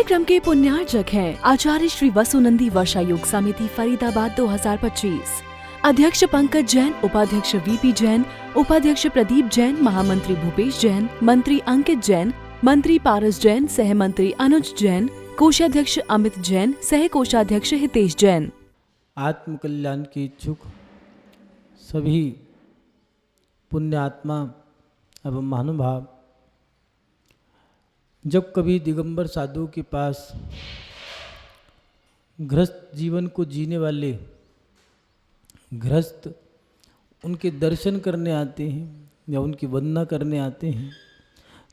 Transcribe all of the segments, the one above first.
कार्यक्रम के पुण्यार्चक हैं आचार्य श्री वसुनंदी वर्षा योग समिति फरीदाबाद 2025। अध्यक्ष पंकज जैन, उपाध्यक्ष वीपी जैन, उपाध्यक्ष प्रदीप जैन, महामंत्री भूपेश जैन, मंत्री अंकित जैन, मंत्री पारस जैन, सह मंत्री अनुज जैन, कोषाध्यक्ष अमित जैन, सह कोषाध्यक्ष हितेश जैन। आत्म कल्याण के इच्छुक सभी पुण्यात्मा एवं महानुभाव जब कभी दिगंबर साधु के पास गृहस्थ जीवन को जीने वाले गृहस्थ उनके दर्शन करने आते हैं या उनकी वंदना करने आते हैं,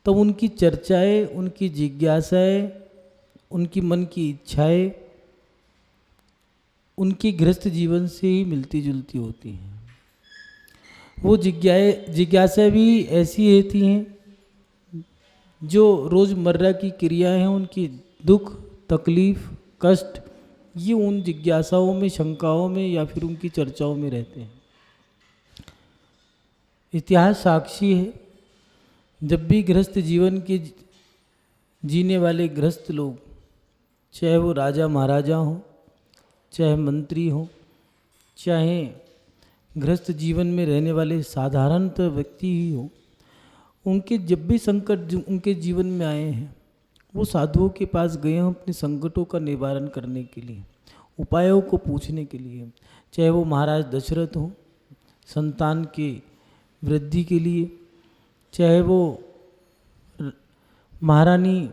तो उनकी चर्चाएं, उनकी जिज्ञासाएं, उनकी मन की इच्छाएं उनकी गृहस्थ जीवन से ही मिलती जुलती होती हैं। वो जिज्ञासा भी ऐसी होती हैं जो रोज़मर्रा की क्रियाएं हैं, उनकी दुख, तकलीफ, कष्ट, ये उन जिज्ञासाओं में, शंकाओं में या फिर उनकी चर्चाओं में रहते हैं। इतिहास साक्षी है, जब भी गृहस्थ जीवन के जीने वाले गृहस्थ लोग, चाहे वो राजा महाराजा हों, चाहे मंत्री हों, चाहे गृहस्थ जीवन में रहने वाले साधारणतः व्यक्ति ही हों, उनके जब भी संकट उनके जीवन में आए हैं, वो साधुओं के पास गए हैं अपने संकटों का निवारण करने के लिए, उपायों को पूछने के लिए। चाहे वो महाराज दशरथ हों संतान के वृद्धि के लिए, चाहे वो महारानी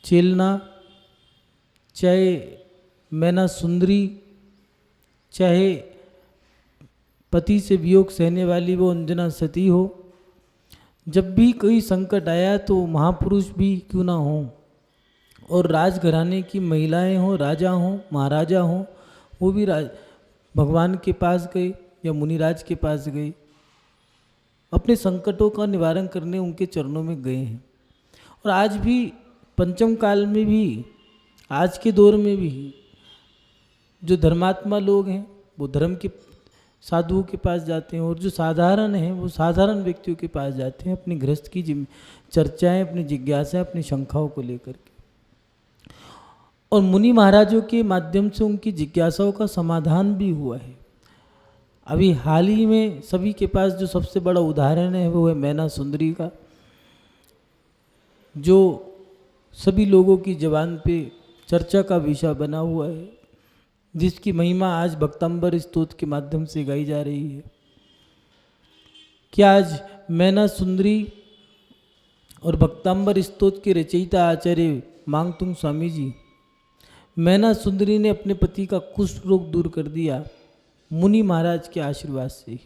चेलना, चाहे मैना सुंदरी, चाहे पति से वियोग सहने वाली वो अंजना सती हो, जब भी कोई संकट आया तो महापुरुष भी क्यों ना हो और राजघराने की महिलाएं हों, राजा हों, महाराजा हों, वो भी भगवान के पास गए या मुनिराज के पास गए, अपने संकटों का निवारण करने उनके चरणों में गए हैं। और आज भी पंचम काल में भी, आज के दौर में भी जो धर्मात्मा लोग हैं वो धर्म के साधुओं के पास जाते हैं, और जो साधारण हैं वो साधारण व्यक्तियों के पास जाते हैं अपनी गृहस्थ की चर्चाएं, अपनी जिज्ञासाएं, अपनी शंकाओं को लेकर के। और मुनि महाराजों के माध्यम से उनकी जिज्ञासाओं का समाधान भी हुआ है। अभी हाल ही में सभी के पास जो सबसे बड़ा उदाहरण है वो है मैना सुंदरी का, जो सभी लोगों की ज़बान पे चर्चा का विषय बना हुआ है, जिसकी महिमा आज भक्तांबर स्तोत्र के माध्यम से गाई जा रही है। क्या आज मैना सुंदरी और भक्तांबर स्तोत्र के रचयिता आचार्य मांगतुंग स्वामी जी, मैना सुंदरी ने अपने पति का कुष्ठ रोग दूर कर दिया मुनि महाराज के आशीर्वाद से।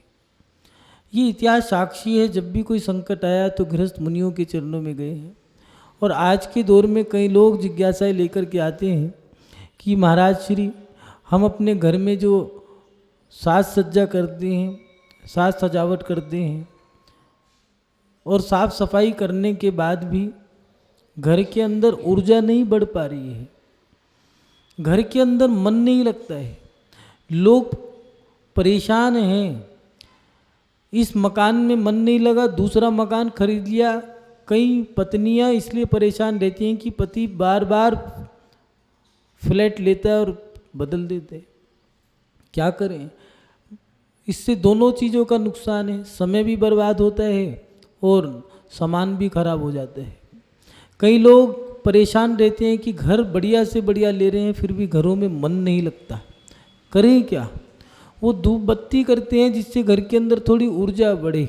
ये इतिहास साक्षी है, जब भी कोई संकट आया तो गृहस्थ मुनियों के चरणों में गए हैं। और आज के दौर में कई लोग जिज्ञासाएं लेकर के आते हैं कि महाराज श्री, हम अपने घर में जो साज सज्जा करते हैं, साज सजावट करते हैं और साफ सफाई करने के बाद भी घर के अंदर ऊर्जा नहीं बढ़ पा रही है, घर के अंदर मन नहीं लगता है, लोग परेशान हैं, इस मकान में मन नहीं लगा, दूसरा मकान खरीद लिया। कई पत्नियां इसलिए परेशान रहती हैं कि पति बार बार फ्लैट लेता है और बदल देते। क्या करें, इससे दोनों चीज़ों का नुकसान है, समय भी बर्बाद होता है और सामान भी खराब हो जाता है। कई लोग परेशान रहते हैं कि घर बढ़िया से बढ़िया ले रहे हैं फिर भी घरों में मन नहीं लगता, करें क्या। वो धूप बत्ती करते हैं जिससे घर के अंदर थोड़ी ऊर्जा बढ़े,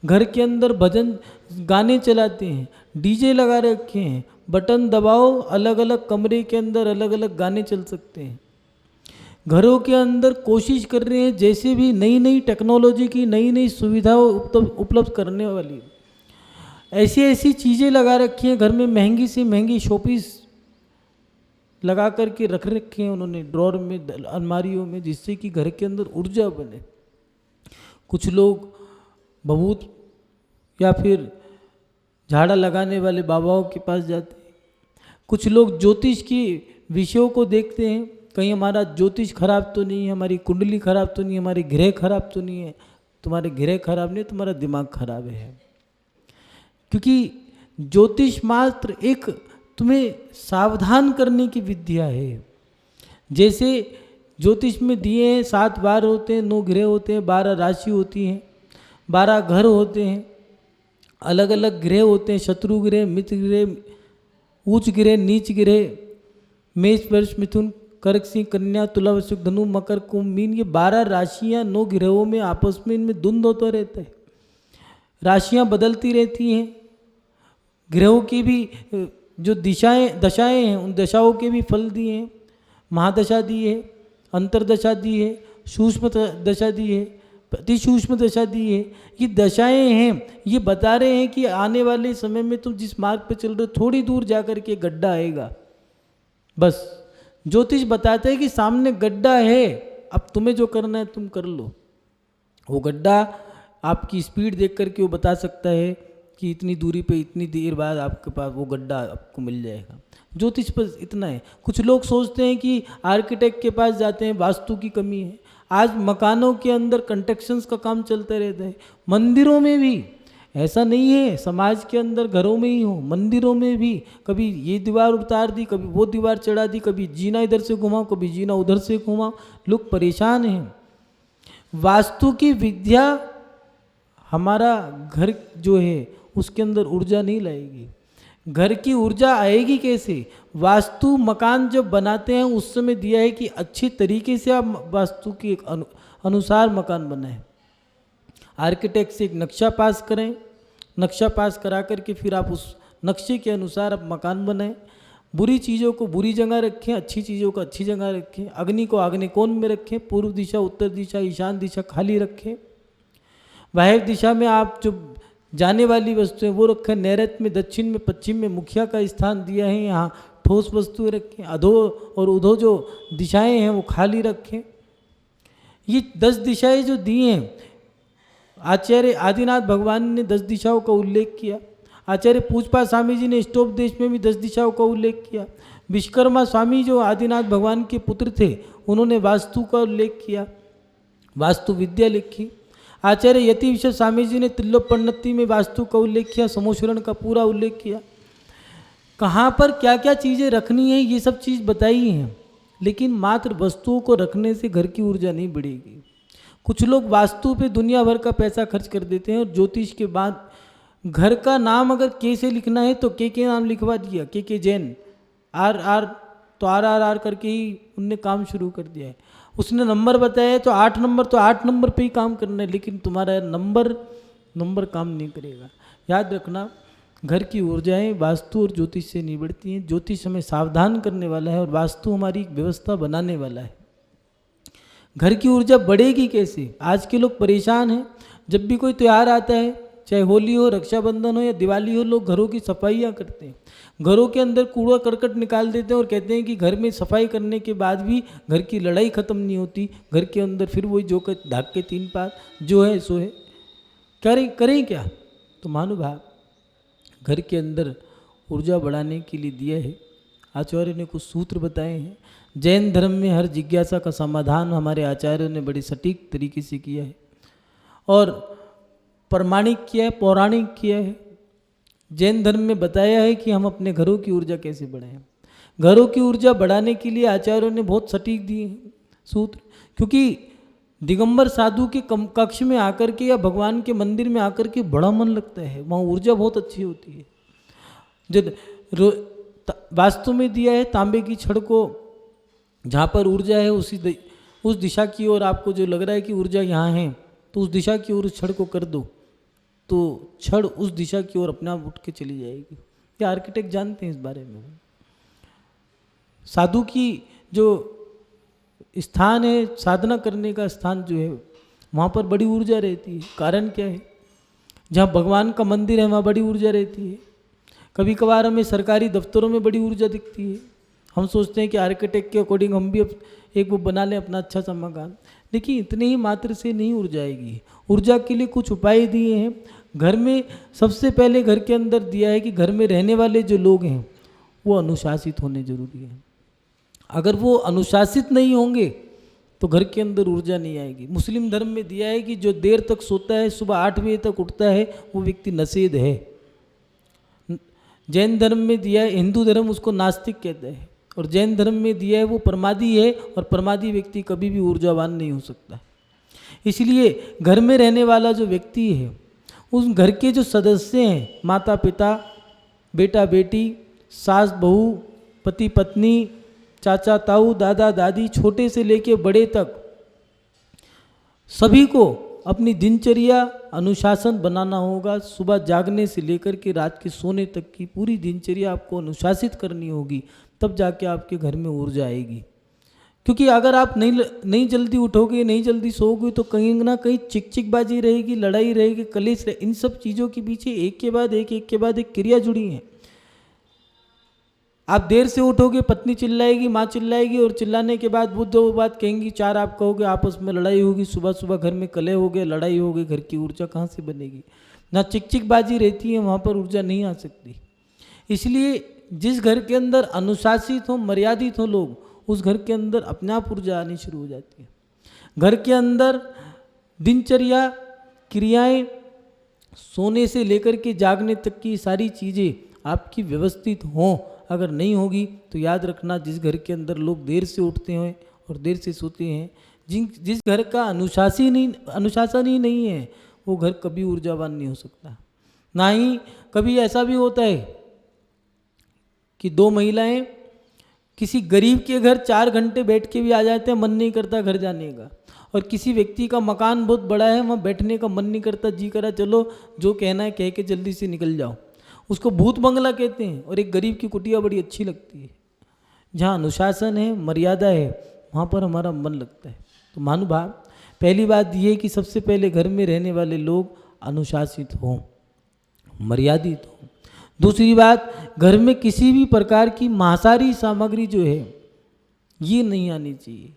घर के अंदर भजन गाने चलाते हैं, डीजे लगा रखे हैं, बटन दबाओ, अलग अलग कमरे के अंदर अलग अलग गाने चल सकते हैं। घरों के अंदर कोशिश कर रहे हैं जैसे भी नई नई टेक्नोलॉजी की नई नई सुविधाओं उपलब्ध करने वाली ऐसी ऐसी चीज़ें लगा रखी हैं घर में, महंगी से महंगी शोपीस लगा करके रख रखे हैं उन्होंने ड्रॉर में, अलमारियों में, जिससे कि घर के अंदर ऊर्जा बने। कुछ लोग भभूत या फिर झाड़ा लगाने वाले बाबाओं के पास जाते हैं, कुछ लोग ज्योतिष की विषयों को देखते हैं, कहीं हमारा ज्योतिष खराब तो नहीं है, हमारी कुंडली खराब तो नहीं है, हमारे ग्रह खराब तो नहीं है। तुम्हारे ग्रह खराब नहीं, तुम्हारा दिमाग खराब है। क्योंकि ज्योतिष मात्र एक तुम्हें सावधान करने की विद्या है। जैसे ज्योतिष में दिए हैं 7 वार होते हैं, 9 ग्रह होते हैं, 12 राशि होती हैं, 12 घर होते हैं, अलग अलग ग्रह होते हैं, शत्रु ग्रह, मित्र ग्रह, उच्च ग्रह, नीच ग्रह, मेष, वृष, मिथुन, कर्क, सिंह, कन्या, तुला, वृश्चिक, धनु, मकर, कुंभ, मीन, ये 12 राशियां 9 ग्रहों में आपस में इनमें द्वंद्व होता रहता है। राशियां बदलती रहती हैं, ग्रहों की भी जो दशाएं हैं उन दशाओं के भी फल दिए हैं। महादशा दी है, अंतरदशा दी है, सूक्ष्म दशा दी है, अति सूक्ष्म दशा दी है। ये दशाएं हैं, ये बता रहे हैं कि आने वाले समय में तुम जिस मार्ग पर चल रहे हो थोड़ी दूर जाकर के गड्ढा आएगा। बस ज्योतिष बताते हैं कि सामने गड्ढा है, अब तुम्हें जो करना है तुम कर लो। वो गड्ढा आपकी स्पीड देख करके वो बता सकता है कि इतनी दूरी पे इतनी देर बाद आपके पास वो गड्ढा आपको मिल जाएगा। ज्योतिष पर इतना है। कुछ लोग सोचते हैं कि आर्किटेक्ट के पास जाते हैं, वास्तु की कमी है। आज मकानों के अंदर कंस्ट्रक्शंस का काम चलता रहता है, मंदिरों में भी ऐसा नहीं है, समाज के अंदर घरों में ही हो, मंदिरों में भी कभी ये दीवार उतार दी, कभी वो दीवार चढ़ा दी, कभी जीना इधर से घुमाओ, कभी जीना उधर से घुमाओ, लोग परेशान हैं। वास्तु की विद्या हमारा घर जो है उसके अंदर ऊर्जा नहीं लाएगी। घर की ऊर्जा आएगी कैसे? वास्तु मकान जब बनाते हैं उस समय दिया है कि अच्छी तरीके से आप वास्तु के एक अनुसार मकान बनाएं। आर्किटेक्ट से एक नक्शा पास करें, नक्शा पास करा करके फिर आप उस नक्शे के अनुसार आप मकान बनाएं। बुरी चीज़ों को बुरी जगह रखें, अच्छी चीज़ों को अच्छी जगह रखें। अग्नि को अग्नि कोण में रखें, पूर्व दिशा, उत्तर दिशा, ईशान दिशा खाली रखें। वायव्य दिशा में आप जो जाने वाली वस्तुएं वो रखें। नैऋत्य में, दक्षिण में, पश्चिम में मुखिया का स्थान दिया है, यहाँ ठोस वस्तुएं रखें। अधो और उधो जो दिशाएं हैं वो खाली रखें। ये 10 दिशाएं जो दी हैं, आचार्य आदिनाथ भगवान ने 10 दिशाओं का उल्लेख किया। आचार्य पूजपा स्वामी जी ने स्टोप देश में भी 10 दिशाओं का उल्लेख किया। विश्वकर्मा स्वामी जो आदिनाथ भगवान के पुत्र थे उन्होंने वास्तु का उल्लेख किया, वास्तु विद्या लिखी। आचार्य यति विश्व स्वामी जी ने त्रिलोकपन्नति में वास्तु का उल्लेख किया, समोशरण का पूरा उल्लेख किया। कहाँ पर क्या क्या चीज़ें रखनी है ये सब चीज़ बताई हैं, लेकिन मात्र वस्तुओं को रखने से घर की ऊर्जा नहीं बढ़ेगी। कुछ लोग वास्तु पे दुनिया भर का पैसा खर्च कर देते हैं और ज्योतिष के बाद घर का नाम अगर के से लिखना है तो के नाम लिखवा दिया, के जैन, आर तो आर करके ही उनने काम शुरू कर दिया है। उसने नंबर बताया है तो 8 नंबर, तो 8 नंबर पे ही काम करना है, लेकिन तुम्हारा नंबर काम नहीं करेगा। याद रखना, घर की ऊर्जाएं वास्तु और ज्योतिष से नहीं बढ़ती हैं। ज्योतिष हमें सावधान करने वाला है और वास्तु हमारी एक व्यवस्था बनाने वाला है। घर की ऊर्जा बढ़ेगी कैसे? आज के लोग परेशान हैं। जब भी कोई त्यौहार आता है, चाहे होली हो, रक्षाबंधन हो या दिवाली हो, लोग घरों की सफाइयाँ करते हैं। घरों के अंदर कूड़ा करकट निकाल देते हैं और कहते हैं कि घर में सफाई करने के बाद भी घर की लड़ाई ख़त्म नहीं होती। घर के अंदर फिर वही जो ढाक के 3 पात जो है सो है। करें क्या? तो महानुभाव, घर के अंदर ऊर्जा बढ़ाने के लिए दिया है। आचार्य ने कुछ सूत्र बताए हैं। जैन धर्म में हर जिज्ञासा का समाधान हमारे आचार्यों ने बड़े सटीक तरीके से किया है और प्रमाणिक किया है, पौराणिक किया है। जैन धर्म में बताया है कि हम अपने घरों की ऊर्जा कैसे बढ़ाएं। घरों की ऊर्जा बढ़ाने के लिए आचार्यों ने बहुत सटीक दिए हैं सूत्र, क्योंकि दिगंबर साधु के कक्ष में आकर के या भगवान के मंदिर में आकर के बड़ा मन लगता है, वहाँ ऊर्जा बहुत अच्छी होती है। जब वास्तु में दिया है तांबे की छड़ को, जहाँ पर ऊर्जा है उस दिशा की ओर आपको जो लग रहा है कि ऊर्जा यहाँ है तो उस दिशा की ओर उस छड़ को कर दो, तो छड़ उस दिशा की ओर अपने आप उठ के चली जाएगी। ये आर्किटेक्ट जानते हैं इस बारे में। साधु की जो स्थान है, साधना करने का स्थान जो है, वहाँ पर बड़ी ऊर्जा रहती है। कारण क्या है? जहाँ भगवान का मंदिर है वहाँ बड़ी ऊर्जा रहती है। कभी कभार हमें सरकारी दफ्तरों में बड़ी ऊर्जा दिखती है। हम सोचते हैं कि आर्किटेक्ट के अकॉर्डिंग हम भी एक वो बना लें अपना अच्छा सा मकान। देखिए, इतने ही मात्र से नहीं ऊर्जा आएगी। ऊर्जा के लिए कुछ उपाय दिए हैं। घर में सबसे पहले घर के अंदर दिया है कि घर में रहने वाले जो लोग हैं वो अनुशासित होने जरूरी है। अगर वो अनुशासित नहीं होंगे तो घर के अंदर ऊर्जा नहीं आएगी। मुस्लिम धर्म में दिया है कि जो देर तक सोता है, सुबह 8 बजे तक उठता है, वो व्यक्ति नशेद है। जैन धर्म में दिया है, हिंदू धर्म उसको नास्तिक कहते हैं, और जैन धर्म में दिया है वो प्रमादी है, और प्रमादी व्यक्ति कभी भी ऊर्जावान नहीं हो सकता। इसलिए घर में रहने वाला जो व्यक्ति है, उस घर के जो सदस्य हैं, माता पिता, बेटा बेटी, सास बहू, पति पत्नी, चाचा ताऊ, दादा दादी, छोटे से लेके बड़े तक सभी को अपनी दिनचर्या अनुशासन बनाना होगा। सुबह जागने से लेकर के रात के सोने तक की पूरी दिनचर्या आपको अनुशासित करनी होगी, तब जाके आपके घर में ऊर्जा आएगी। क्योंकि अगर आप नहीं जल्दी उठोगे, नहीं जल्दी सोओगे, तो कहीं ना कहीं चिकचिकबाजी रहेगी, लड़ाई रहेगी, कलेश रहे। इन सब चीज़ों के पीछे एक के बाद एक क्रिया जुड़ी है। आप देर से उठोगे, पत्नी चिल्लाएगी, माँ चिल्लाएगी, और चिल्लाने के बाद वो दो बात कहेंगी, चार आप कहोगे, आपस में लड़ाई होगी, सुबह सुबह घर में कलह हो गए, लड़ाई हो गई, घर की ऊर्जा कहाँ से बनेगी? ना चिकचिकबाजी रहती है, वहाँ पर ऊर्जा नहीं आ सकती। इसलिए जिस घर के अंदर अनुशासित हो, मर्यादित हो लोग, उस घर के अंदर अपने आप ऊर्जा आनी शुरू हो जाती है। घर के अंदर दिनचर्या, क्रियाएं, सोने से लेकर के जागने तक की सारी चीज़ें आपकी व्यवस्थित हों। अगर नहीं होगी तो याद रखना, जिस घर के अंदर लोग देर से उठते हैं और देर से सोते हैं, जिस घर का अनुशासन ही नहीं है, वो घर कभी ऊर्जावान नहीं हो सकता। ना ही कभी ऐसा भी होता है कि दो महिलाएं किसी गरीब के घर 4 घंटे बैठ के भी आ जाते हैं, मन नहीं करता घर जाने का। और किसी व्यक्ति का मकान बहुत बड़ा है, वहाँ बैठने का मन नहीं करता, जी करा चलो जो कहना है कह के जल्दी से निकल जाओ। उसको भूत बंगला कहते हैं। और एक गरीब की कुटिया बड़ी अच्छी लगती है। जहाँ अनुशासन है, मर्यादा है, वहाँ पर हमारा मन लगता है। तो महानुभाव, पहली बात यह है कि सबसे पहले घर में रहने वाले लोग अनुशासित हों, मर्यादित हों। दूसरी बात, घर में किसी भी प्रकार की मांसाहारी सामग्री जो है ये नहीं आनी चाहिए।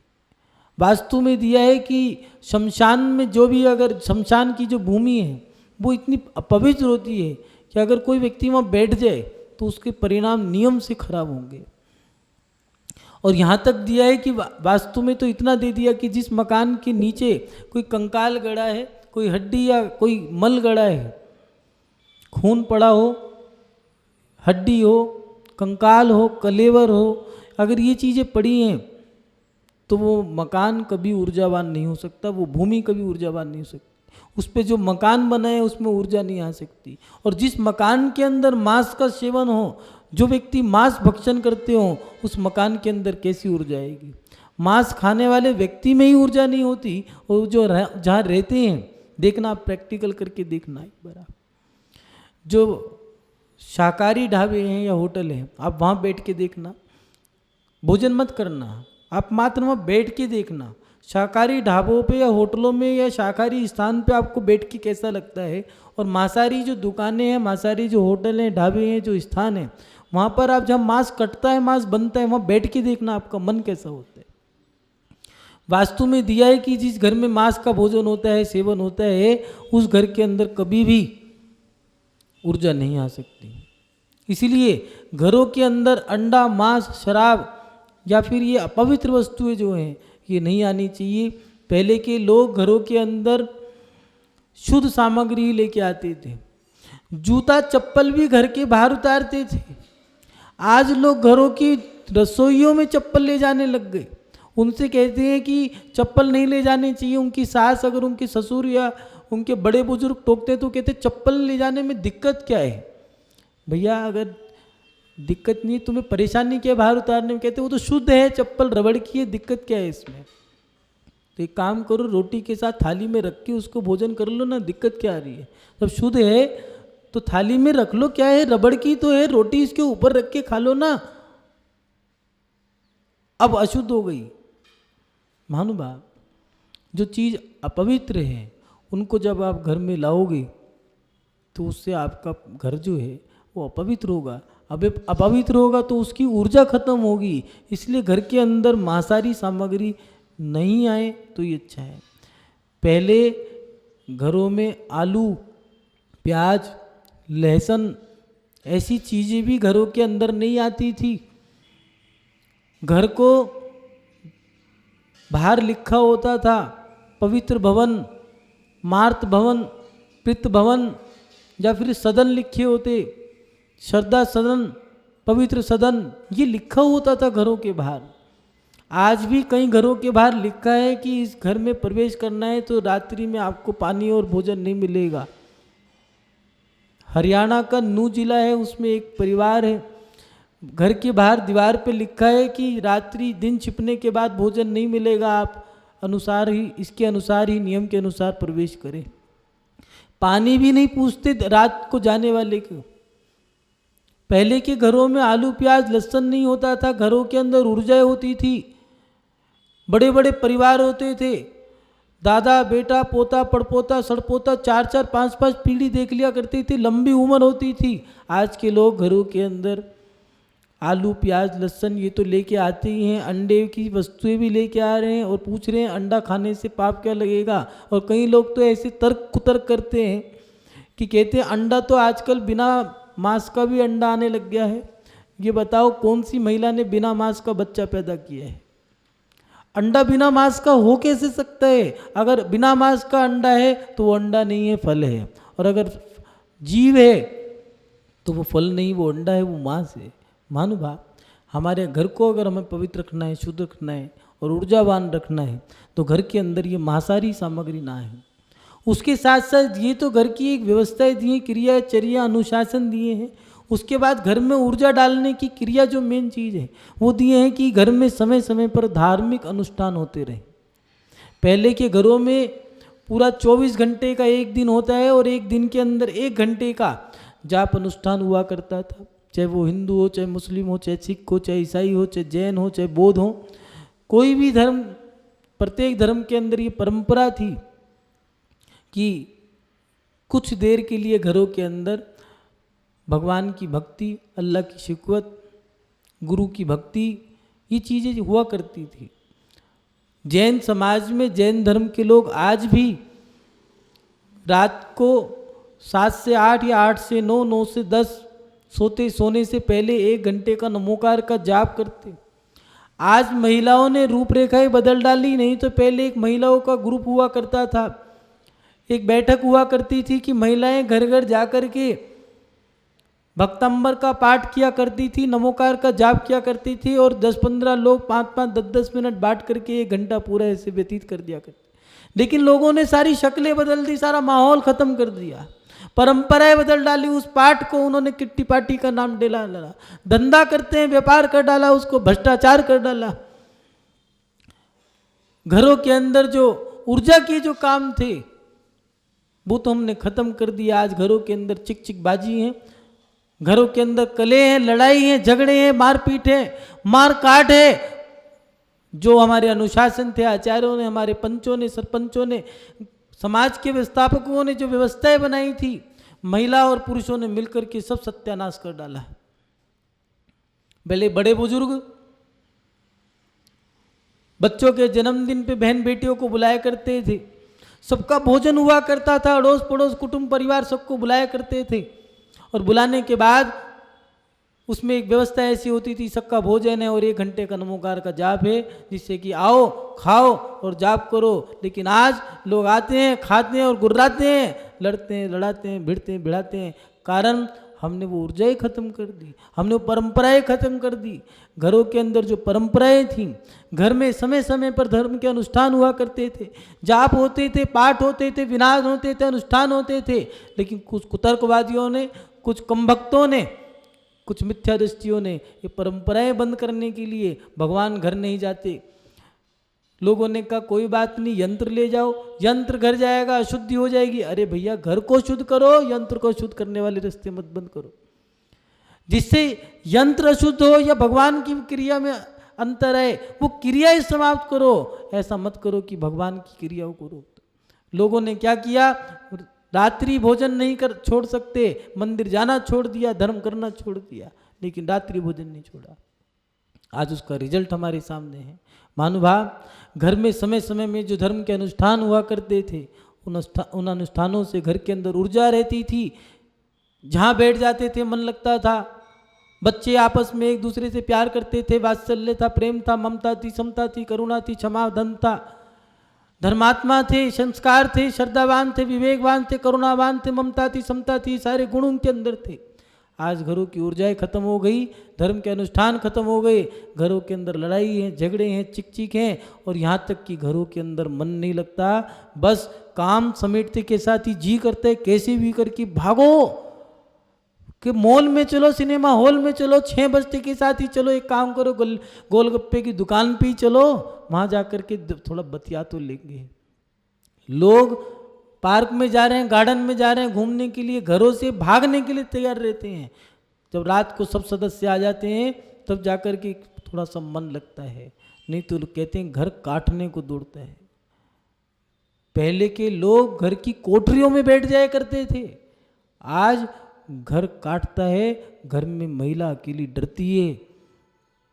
वास्तु में दिया है कि शमशान में जो भी, अगर शमशान की जो भूमि है वो इतनी अपवित्र होती है कि अगर कोई व्यक्ति वहाँ बैठ जाए तो उसके परिणाम नियम से खराब होंगे। और यहाँ तक दिया है कि वास्तु में तो इतना दे दिया कि जिस मकान के नीचे कोई कंकाल गड़ा है, कोई हड्डी या कोई मल गड़ा है, खून पड़ा हो, हड्डी हो, कंकाल हो, कलेवर हो, अगर ये चीज़ें पड़ी हैं तो वो मकान कभी ऊर्जावान नहीं हो सकता, वो भूमि कभी ऊर्जावान नहीं हो सकती। उस पे जो मकान बना है उसमें ऊर्जा नहीं आ सकती। और जिस मकान के अंदर मांस का सेवन हो, जो व्यक्ति मांस भक्षण करते हो, उस मकान के अंदर कैसी ऊर्जा आएगी? मांस खाने वाले व्यक्ति में ही ऊर्जा नहीं होती, और जो जहाँ रहते हैं, देखना आप प्रैक्टिकल करके देखना एक बार। जो शाकाहारी ढाबे हैं या होटल हैं, आप वहाँ बैठ के देखना, भोजन मत करना, आप मात्र वहाँ बैठ के देखना। शाकाहारी ढाबों पे या होटलों में या शाकाहारी स्थान पे आपको बैठ के कैसा लगता है, और मांसाहारी जो दुकानें हैं, मांसाहारी जो होटल हैं, ढाबे हैं, जो स्थान हैं, वहाँ पर आप जहाँ मांस कटता है, मांस बनता है, वहाँ बैठ के देखना आपका मन कैसा होता है। वास्तु में दिया है कि जिस घर में मांस का भोजन होता है, सेवन होता है, उस घर के अंदर कभी भी ऊर्जा नहीं आ सकती। इसीलिए घरों के अंदर अंडा, मांस, शराब या फिर ये अपवित्र वस्तुएं जो हैं ये नहीं आनी चाहिए। पहले के लोग घरों के अंदर शुद्ध सामग्री लेके आते थे। जूता चप्पल भी घर के बाहर उतारते थे। आज लोग घरों की रसोइयों में चप्पल ले जाने लग गए। उनसे कहते हैं कि चप्पल नहीं ले जाने चाहिए। उनकी सास अगर उनके ससुर या उनके बड़े बुजुर्ग टोकते तो कहते चप्पल ले जाने में दिक्कत क्या है? भैया अगर दिक्कत नहीं, तुम्हें परेशानी क्या बाहर उतारने में? कहते वो तो शुद्ध है, चप्पल रबड़ की है, दिक्कत क्या है इसमें? तो एक काम करो, रोटी के साथ थाली में रख के उसको भोजन कर लो ना, दिक्कत क्या आ रही है? जब शुद्ध है तो थाली में रख लो, क्या है, रबड़ की तो है, रोटी इसके ऊपर रख के खा लो ना। अब अशुद्ध हो गई। महानुभाव, जो चीज़ अपवित्र है उनको जब आप घर में लाओगे तो उससे आपका घर जो है वो अपवित्र होगा। अब अपवित्र होगा तो उसकी ऊर्जा खत्म होगी। इसलिए घर के अंदर मांसाहारी सामग्री नहीं आए तो ये अच्छा है। पहले घरों में आलू, प्याज, लहसुन ऐसी चीज़ें भी घरों के अंदर नहीं आती थी। घर को बाहर लिखा होता था पवित्र भवन, मार्त भवन, पितृ भवन या फिर सदन लिखे होते। श्रद्धा सदन, पवित्र सदन, ये लिखा होता था घरों के बाहर। आज भी कई घरों के बाहर लिखा है कि इस घर में प्रवेश करना है तो रात्रि में आपको पानी और भोजन नहीं मिलेगा। हरियाणा का नूह जिला है, उसमें एक परिवार है, घर के बाहर दीवार पे लिखा है कि रात्रि दिन छिपने के बाद भोजन नहीं मिलेगा, आप अनुसार ही, इसके अनुसार ही, नियम के अनुसार प्रवेश करें। पानी भी नहीं पूछते रात को जाने वाले को। पहले के घरों में आलू प्याज लहसुन नहीं होता था, घरों के अंदर ऊर्जा होती थी, बड़े बड़े परिवार होते थे, दादा बेटा पोता पड़पोता सड़पोता 4-4 5-5 पीढ़ी देख लिया करती थी, लंबी उम्र होती थी। आज के लोग घरों के अंदर आलू प्याज लहसुन ये तो लेके आते ही हैं, अंडे की वस्तुएं भी लेके आ रहे हैं और पूछ रहे हैं अंडा खाने से पाप क्या लगेगा। और कई लोग तो ऐसे तर्क कुतर्क करते हैं कि कहते हैं अंडा तो आजकल बिना मांस का भी अंडा आने लग गया है। ये बताओ कौन सी महिला ने बिना मांस का बच्चा पैदा किया है? अंडा बिना मांस का हो कैसे सकता है? अगर बिना मांस का अंडा है तो वो अंडा नहीं है, फल है। और अगर जीव है तो वो फल नहीं, वो अंडा है, वो मांस है। महानुभाव, हमारे घर को अगर हमें पवित्र रखना है, शुद्ध रखना है और ऊर्जावान रखना है तो घर के अंदर ये मांसाहारी सामग्री ना है। उसके साथ साथ ये तो घर की एक व्यवस्थाएं दी हैं, क्रिया चर्या अनुशासन दिए हैं। उसके बाद घर में ऊर्जा डालने की क्रिया जो मेन चीज़ है वो दिए हैं कि घर में समय समय पर धार्मिक अनुष्ठान होते रहे। पहले के घरों में पूरा 24 घंटे का एक दिन होता है और एक दिन के अंदर 1 घंटे का जाप अनुष्ठान हुआ करता था। चाहे वो हिंदू हो, चाहे मुस्लिम हो, चाहे सिख हो, चाहे ईसाई हो, चाहे जैन हो, चाहे बौद्ध हो, कोई भी धर्म, प्रत्येक धर्म के अंदर ये परंपरा थी कि कुछ देर के लिए घरों के अंदर भगवान की भक्ति, अल्लाह की शिकवत, गुरु की भक्ति, ये चीज़ें हुआ करती थी। जैन समाज में, जैन धर्म के लोग आज भी रात को 7 से 8 या 8 से 9, 9 से 10 सोने से पहले 1 घंटे का नमोकार का जाप करते। आज महिलाओं ने रूपरेखाएं बदल डाली, नहीं तो पहले एक महिलाओं का ग्रुप हुआ करता था, एक बैठक हुआ करती थी कि महिलाएं घर घर जाकर के भक्तंबर का पाठ किया करती थी, नमोकार का जाप किया करती थी और 10-15 लोग 5-5 10-10 मिनट बांट करके 1 घंटा पूरा ऐसे व्यतीत कर दिया करते। लेकिन लोगों ने सारी शक्लें बदल दी, सारा माहौल खत्म कर दिया, परंपराएं बदल डाली। उस पाठ को उन्होंने किट्टी पार्टी का नाम डाला, धंधा करते हैं, व्यापार कर डाला, उसको भ्रष्टाचार कर डाला। घरों के अंदर जो ऊर्जा के जो काम थे वो तो हमने खत्म कर दिया। आज घरों के अंदर चिक चिक बाजी है, घरों के अंदर कले हैं, लड़ाई है, झगड़े हैं, मारपीट है, मार काट है। जो हमारे अनुशासन थे, आचार्यों ने, हमारे पंचों ने, सरपंचों ने, समाज के व्यवस्थापकों ने जो व्यवस्थाएं बनाई थी, महिला और पुरुषों ने मिलकर के सब सत्यानाश कर डाला। पहले बड़े बुजुर्ग बच्चों के जन्मदिन पे बहन बेटियों को बुलाया करते थे, सबका भोजन हुआ करता था, अड़ोस पड़ोस कुटुंब परिवार सबको बुलाया करते थे। और बुलाने के बाद उसमें एक व्यवस्था ऐसी होती थी, सबका भोजन है और 1 घंटे का नमोकार का जाप है, जिससे कि आओ खाओ और जाप करो। लेकिन आज लोग आते हैं, खाते हैं और गुर्राते हैं, लड़ते हैं, लड़ाते हैं, भिड़ते हैं, भिड़ाते हैं। कारण हमने वो ऊर्जाएं खत्म कर दी, हमने वो परंपराएं खत्म कर दी। घरों के अंदर जो परंपराएं थीं, घर में समय समय पर धर्म के अनुष्ठान हुआ करते थे, जाप होते थे, पाठ होते थे, विनाद होते थे, अनुष्ठान होते थे। लेकिन कुछ कुतर्कवादियों ने, कुछ कमभक्तों ने, कुछ मिथ्या दृष्टियों ने ये परंपराएं बंद करने के लिए भगवान घर नहीं जाते। लोगों ने कहा कोई बात नहीं, यंत्र ले जाओ, यंत्र घर जाएगा, अशुद्धि हो जाएगी। अरे भैया, घर को शुद्ध करो, यंत्र को शुद्ध करने वाले रास्ते मत बंद करो। जिससे यंत्र अशुद्ध हो या भगवान की क्रिया में अंतर है, वो क्रियाएं समाप्त करो। ऐसा मत करो कि भगवान की क्रियाओं को रोक दो। लोगों ने क्या किया, रात्रि भोजन नहीं कर छोड़ सकते, मंदिर जाना छोड़ दिया, धर्म करना छोड़ दिया, लेकिन रात्रि भोजन नहीं छोड़ा। आज उसका रिजल्ट हमारे सामने है। महानुभाव, घर में समय समय में जो धर्म के अनुष्ठान हुआ करते थे, उन अनुष्ठानों से घर के अंदर ऊर्जा रहती थी। जहाँ बैठ जाते थे मन लगता था, बच्चे आपस में एक दूसरे से प्यार करते थे, वात्सल्य था, प्रेम था, ममता थी, समता थी, करुणा थी, क्षमा धन था, धर्मात्मा थे, संस्कार थे, श्रद्धावान थे, विवेकवान थे, करुणावान थे, ममता थी, समता थी, सारे गुण उनके अंदर थे। आज घरों की ऊर्जाएं खत्म हो गई, धर्म के अनुष्ठान खत्म हो गए, घरों के अंदर लड़ाई है, झगड़े हैं, चिक चिक हैं, और यहाँ तक कि घरों के अंदर मन नहीं लगता, बस काम समेटते के साथ ही जी करते कैसे भी करके भागो, कि मॉल में चलो, सिनेमा हॉल में चलो, 6 बजते के साथ ही चलो, एक काम करो गोलगप्पे की दुकान पे ही चलो, वहाँ जा कर के थोड़ा बतिया तो लेंगे। लोग पार्क में जा रहे हैं, गार्डन में जा रहे हैं घूमने के लिए, घरों से भागने के लिए तैयार रहते हैं, जब रात को सब सदस्य आ जाते हैं तब जाकर के थोड़ा सा मन लगता है, नहीं तो कहते हैं घर काटने को दौड़ता है। पहले के लोग घर की कोठरियों में बैठ जाया करते थे, आज घर काटता है, घर में महिला अकेली डरती है।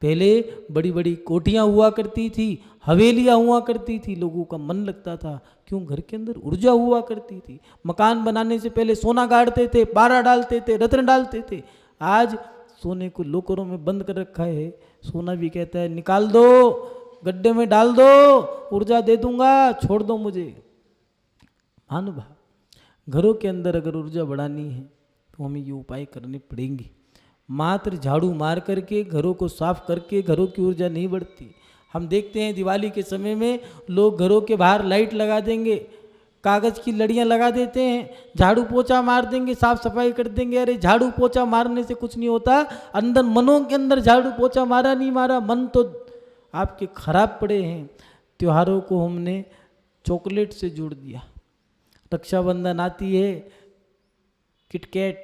पहले बड़ी बड़ी कोठियाँ हुआ करती थी, हवेलियाँ हुआ करती थी, लोगों का मन लगता था, क्यों? घर के अंदर ऊर्जा हुआ करती थी। मकान बनाने से पहले सोना गाड़ते थे, पारा डालते थे, रत्न डालते थे। आज सोने को लोकरों में बंद कर रखा है, सोना भी कहता है निकाल दो, गड्ढे में डाल दो, ऊर्जा दे दूंगा, छोड़ दो मुझे। महानुभाव, घरों के अंदर अगर ऊर्जा बढ़ानी है तो हमें ये उपाय करने पड़ेंगे। मात्र झाड़ू मार करके, घरों को साफ करके घरों की ऊर्जा नहीं बढ़ती। हम देखते हैं दिवाली के समय में लोग घरों के बाहर लाइट लगा देंगे, कागज़ की लड़ियाँ लगा देते हैं, झाड़ू पोछा मार देंगे, साफ सफाई कर देंगे। अरे झाड़ू पोछा मारने से कुछ नहीं होता, अंदर मनों के अंदर झाड़ू पोछा मारा नहीं मारा, मन तो आपके खराब पड़े हैं। त्योहारों को हमने चॉकलेट से जोड़ दिया। रक्षाबंधन आती है, किटकैट,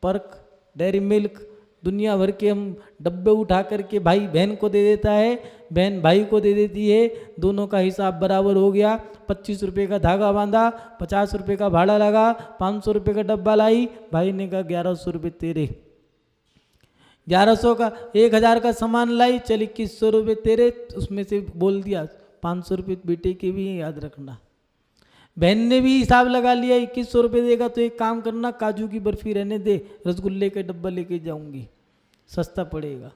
पर्क, डेयरी मिल्क, दुनिया भर के हम डब्बे उठा करके भाई बहन को दे देता है, बहन भाई को दे देती है, दोनों का हिसाब बराबर हो गया। 25 रुपये का धागा बांधा, 50 रुपये का भाड़ा लगा, 500 रुपये का डब्बा लाई, भाई ने कहा 1100 रुपये तेरे, 1100 का 1000 का सामान लाई, चल 2100 रुपये तेरे, उसमें से बोल दिया 500 रुपये बेटे के भी याद रखना। बहन ने भी हिसाब लगा लिया, 2100 रुपये देगा तो एक काम करना, काजू की बर्फी रहने दे, रसगुल्ले का डब्बा लेके जाऊंगी, सस्ता पड़ेगा।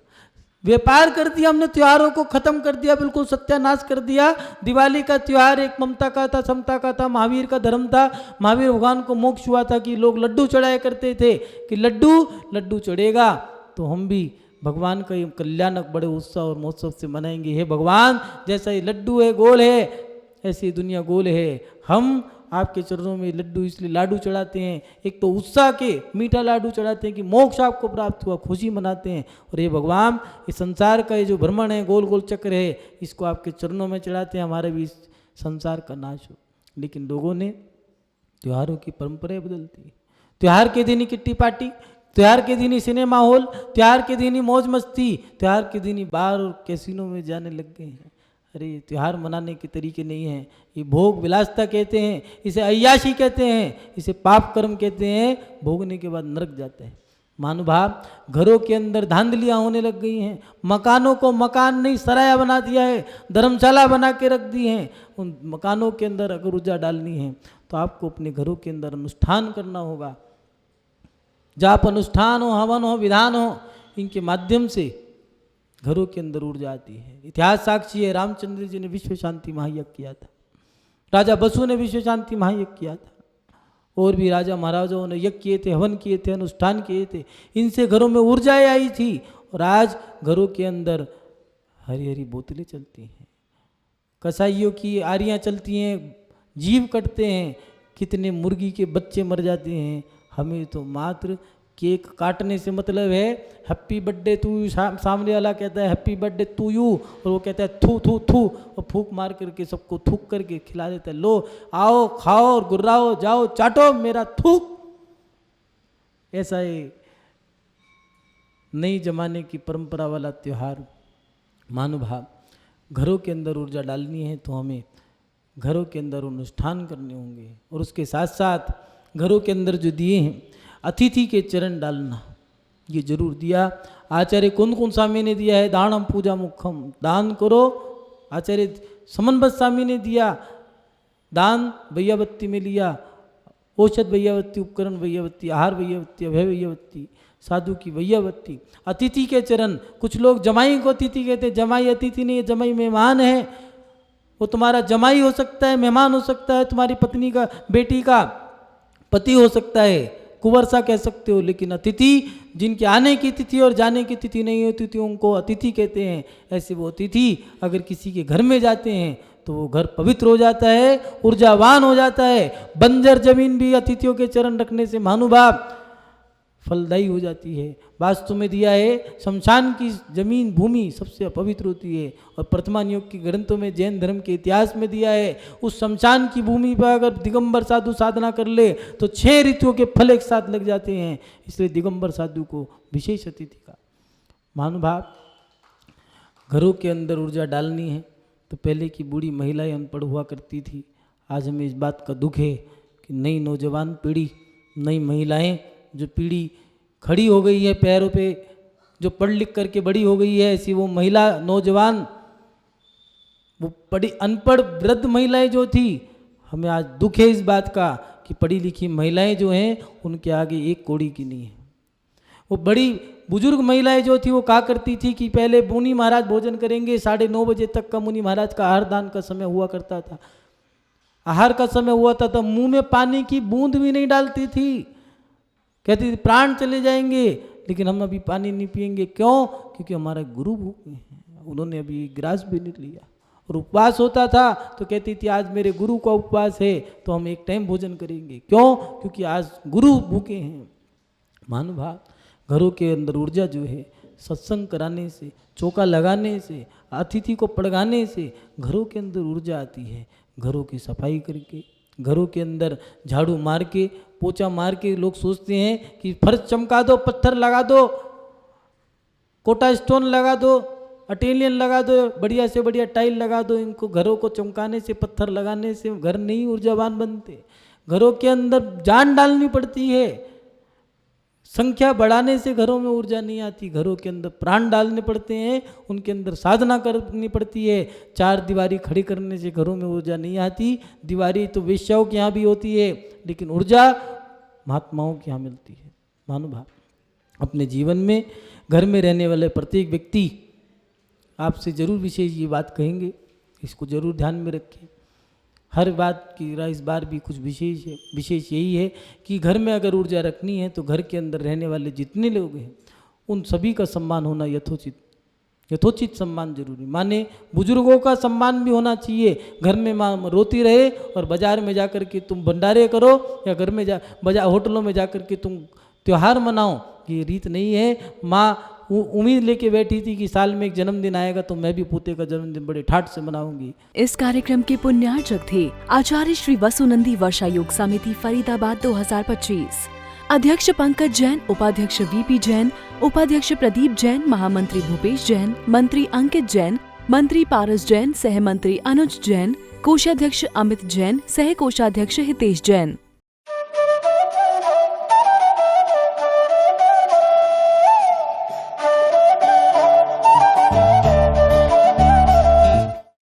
व्यापार कर दिया हमने, त्योहारों को खत्म कर दिया, बिल्कुल सत्यानाश कर दिया। दिवाली का त्योहार एक ममता का था, समता का था, महावीर का धर्म था। महावीर भगवान को मोक्ष हुआ था कि लोग लड्डू चढ़ाया करते थे, कि लड्डू चढ़ेगा तो हम भी भगवान का ये कल्याणक बड़े उत्साह और महोत्सव से मनाएंगे। हे भगवान, जैसा ये लड्डू है गोल है, ऐसी दुनिया गोल है। हम आपके चरणों में लड्डू इसलिए लाडू चढ़ाते हैं, एक तो उत्साह के मीठा लाडू चढ़ाते हैं कि मोक्ष आपको प्राप्त हुआ, खुशी मनाते हैं। और ये भगवान, इस संसार का ये जो भ्रमण है, गोल गोल चक्र है, इसको आपके चरणों में चढ़ाते हैं, हमारे भी इस संसार का नाश हो। लेकिन लोगों ने त्योहारों की परंपराएं बदलती। त्योहार के दिन ही किट्टी पार्टी, त्योहार के दिन ही सिनेमा हॉल, त्योहार के दिन ही मौज मस्ती, त्योहार के दिन ही बार और कैसीनो में जाने लग गए हैं। अरे त्यौहार मनाने के तरीके नहीं हैं, ये भोग विलासता कहते हैं, इसे अय्याशी कहते हैं, इसे पाप कर्म कहते हैं, भोगने के बाद नरक जाते हैं। महानुभाव, घरों के अंदर धांधलियाँ होने लग गई हैं, मकानों को मकान नहीं सराया बना दिया है, धर्मशाला बना के रख दी हैं। उन मकानों के अंदर अगर ऊर्जा डालनी है तो आपको अपने घरों के अंदर अनुष्ठान करना होगा। जाप अनुष्ठान हो, हवन हो, विधान हो, इनके माध्यम से घरों के अंदर ऊर्जा आती है। इतिहास साक्षी है, रामचंद्र जी ने विश्व शांति महायज्ञ किया था, राजा बसु ने विश्व शांति महायज्ञ किया था, और भी राजा महाराजाओं ने यज्ञ किए थे, हवन किए थे, अनुष्ठान किए थे। इनसे घरों में ऊर्जाएं आई थी। और आज घरों के अंदर हरी हरी बोतलें चलती हैं, कसाईयों की आरियाँ चलती हैं, जीव कटते हैं, कितने मुर्गी के बच्चे मर जाते हैं। हमें तो मात्र केक काटने से मतलब है, हैप्पी बर्थडे टू यू, सामने वाला कहता है हैप्पी बर्थडे टू यू, और वो कहता है थू थू थू, और फूक मार करके सबको थूक करके खिला देता है, लो आओ खाओ और गुर्राओ, जाओ चाटो मेरा थूक। ऐसा है नई जमाने की परंपरा वाला त्यौहार। महानुभाव, घरों के अंदर ऊर्जा डालनी है तो हमें घरों के अंदर अनुष्ठान करने होंगे, और उसके साथ साथ घरों के अंदर जो दिए हैं अतिथि के चरण डालना, ये जरूर दिया। आचार्य कुंद स्वामी ने दिया है, दानम पूजा मुखम, दान करो। आचार्य समन्वत स्वामी ने दिया, दान वैयावत्ती में लिया, औषध वैयावत्ती, उपकरण वैयावत्ती, आहार वैयावत्ती, अभय वैयावत्ती, साधु की वैयावत्ती। अतिथि के चरण, कुछ लोग जमाई को अतिथि कहते हैं, जमाई अतिथि नहीं है, जमाई मेहमान है। वो तुम्हारा जमाई हो सकता है, मेहमान हो सकता है, तुम्हारी पत्नी का, बेटी का पति हो सकता है, कुंवरसा कह सकते हो, लेकिन अतिथि जिनके आने की तिथि और जाने की तिथि नहीं होती थी उनको अतिथि कहते हैं। ऐसे वो अतिथि अगर किसी के घर में जाते हैं तो वो घर पवित्र हो जाता है, ऊर्जावान हो जाता है। बंजर जमीन भी अतिथियों के चरण रखने से महानुभाव फलदायी हो जाती है। वास्तु में दिया है शमशान की जमीन भूमि सबसे अपवित्र होती है, और वर्तमान युग के ग्रंथों में जैन धर्म के इतिहास में दिया है उस शमशान की भूमि पर अगर दिगंबर साधु साधना कर ले तो 6 ऋतुओं के फल एक साथ लग जाते हैं। इसलिए दिगंबर साधु को विशेष अतिथि का महानुभाव। घरों के अंदर ऊर्जा डालनी है तो पहले की बूढ़ी महिलाएं अनपढ़ हुआ करती थी। आज हमें इस बात का दुख है कि नई नौजवान पीढ़ी, नई महिलाएं जो पीढ़ी खड़ी हो गई है पैरों पे, जो पढ़ लिख करके बड़ी हो गई है, ऐसी वो महिला नौजवान, वो पढ़ी अनपढ़ वृद्ध महिलाएं जो थी, हमें आज दुख है इस बात का कि पढ़ी लिखी महिलाएं जो हैं उनके आगे एक कौड़ी की नहीं है। वो बड़ी बुजुर्ग महिलाएं जो थी वो कहा करती थी कि पहले मुनि महाराज भोजन करेंगे, 9:30 बजे तक का मुनि महाराज का आहार दान का समय हुआ करता था। आहार का समय हुआ था तो मुंह में पानी की बूंद भी नहीं डालती थी, कहती थी प्राण चले जाएंगे लेकिन हम अभी पानी नहीं पिएंगे। क्यों? क्योंकि हमारा गुरु भूखे हैं, उन्होंने अभी ग्रास भी नहीं लिया। और उपवास होता था तो कहती थी आज मेरे गुरु का उपवास है तो हम एक टाइम भोजन करेंगे। क्यों? क्योंकि आज गुरु भूखे हैं। महानुभाव, घरों के अंदर ऊर्जा जो है सत्संग कराने से, चौका लगाने से, अतिथि को पड़गाने से घरों के अंदर ऊर्जा आती है। घरों की सफाई करके, घरों के अंदर झाड़ू मार के, पोछा मार के लोग सोचते हैं कि फर्श चमका दो, पत्थर लगा दो, कोटा स्टोन लगा दो, अटेलियन लगा दो, बढ़िया से बढ़िया टाइल लगा दो। इनको घरों को चमकाने से, पत्थर लगाने से घर नहीं ऊर्जावान बनते। घरों के अंदर जान डालनी पड़ती है। संख्या बढ़ाने से घरों में ऊर्जा नहीं आती, घरों के अंदर प्राण डालने पड़ते हैं, उनके अंदर साधना करनी पड़ती है। 4 दीवारी खड़ी करने से घरों में ऊर्जा नहीं आती। दीवारी तो वेश्याओं के यहाँ भी होती है लेकिन ऊर्जा महात्माओं के यहाँ मिलती है। महानुभाव, अपने जीवन में घर में रहने वाले प्रत्येक व्यक्ति आपसे जरूर विशेष ये बात कहेंगे, इसको जरूर ध्यान में रखें। हर बात की इस बार भी कुछ विशेष है। विशेष यही है कि घर में अगर ऊर्जा रखनी है तो घर के अंदर रहने वाले जितने लोग हैं उन सभी का सम्मान होना यथोचित सम्मान जरूरी। माने बुजुर्गों का सम्मान भी होना चाहिए। घर में माँ रोती रहे और बाजार में जाकर के तुम भंडारे करो या घर में बाजार होटलों में जाकर के तुम त्यौहार मनाओ, ये रीत नहीं है। माँ उम्मीद लेके बैठी थी कि साल में एक जन्मदिन आएगा तो मैं भी पोते का जन्मदिन बड़े ठाट से मनाऊंगी। इस कार्यक्रम के पुण्यार्चक थे आचार्य श्री वसुनंदी वर्षा योग समिति फरीदाबाद 2025। अध्यक्ष पंकज जैन, उपाध्यक्ष वीपी जैन, उपाध्यक्ष प्रदीप जैन, महामंत्री भूपेश जैन, मंत्री अंकित जैन, मंत्री पारस जैन, सह मंत्री अनुज जैन, कोषाध्यक्ष अमित जैन, सह कोषाध्यक्ष हितेश जैन।